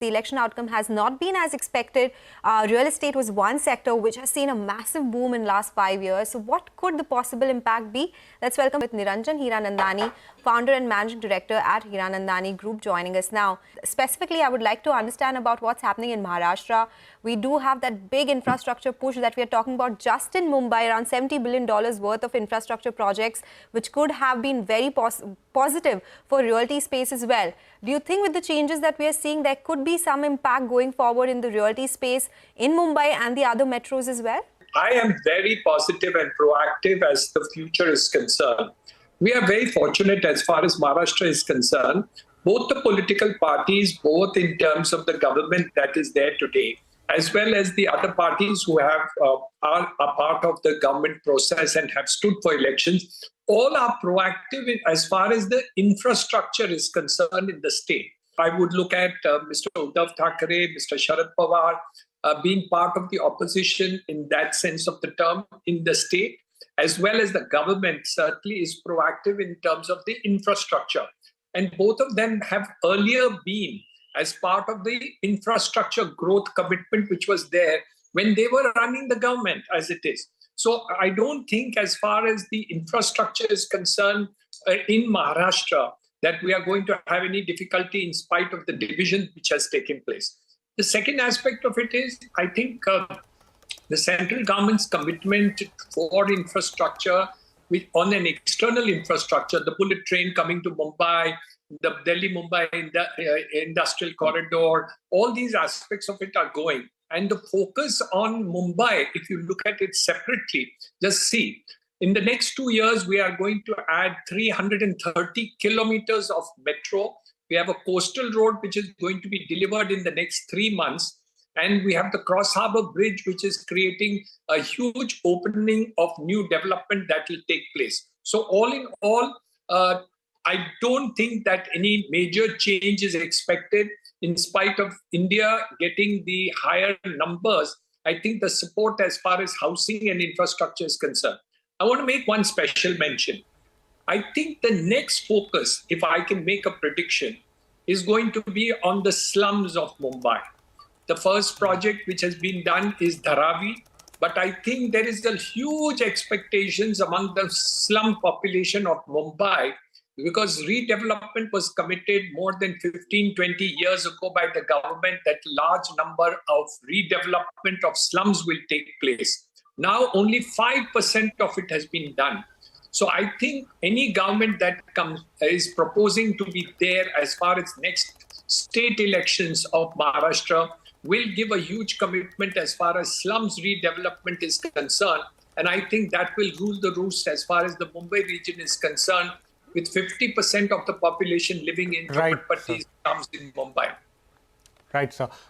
the election outcome has not been as expected. Real estate was one sector which has seen a massive boom in the last 5 years. So what could the possible impact be? Let's welcome with Niranjan Hiranandani, founder and managing director at Hiranandani Group, joining us now. Specifically, I would like to understand about what's happening in Maharashtra. We do have that big infrastructure push that we are talking about just in Mumbai, around $70 billion worth of infrastructure projects, which could have been very positive for realty space as well. Do you think with the changes that we are seeing, there could be some impact going forward in the realty space in Mumbai and the other metros as well? I am very positive and proactive as the future is concerned. We are very fortunate as far as Maharashtra is concerned. Both the political parties, both in terms of the government that is there today, as well as the other parties who are a part of the government process and have stood for elections, all are proactive as far as the infrastructure is concerned in the state. I would look at Mr. Uddhav Thackeray, Mr. Sharad Pawar, being part of the opposition in that sense of the term in the state, as well as the government certainly is proactive in terms of the infrastructure. And both of them have earlier been as part of the infrastructure growth commitment which was there when they were running the government as it is. So I don't think as far as the infrastructure is concerned in Maharashtra that we are going to have any difficulty in spite of the division which has taken place. The second aspect of it is, I think the central government's commitment for infrastructure on an external infrastructure, the bullet train coming to Mumbai, the Delhi-Mumbai industrial corridor, all these aspects of it are going. And the focus on Mumbai, if you look at it separately, just see, in the next 2 years, we are going to add 330 kilometers of metro. We have a coastal road which is going to be delivered in the next 3 months. And we have the Cross Harbour Bridge, which is creating a huge opening of new development that will take place. So all in all, I don't think that any major change is expected in spite of India getting the higher numbers. I think the support as far as housing and infrastructure is concerned. I want to make one special mention. I think the next focus, if I can make a prediction, is going to be on the slums of Mumbai. The first project which has been done is Dharavi, but I think there is a huge expectations among the slum population of Mumbai because redevelopment was committed more than 15, 20 years ago by the government that large number of redevelopment of slums will take place. Now only 5% of it has been done. So I think any government that is proposing to be there as far as next state elections of Maharashtra will give a huge commitment as far as slums redevelopment is concerned. And I think that will rule the roost as far as the Mumbai region is concerned, with 50% of the population living in slums in Mumbai. Right, sir.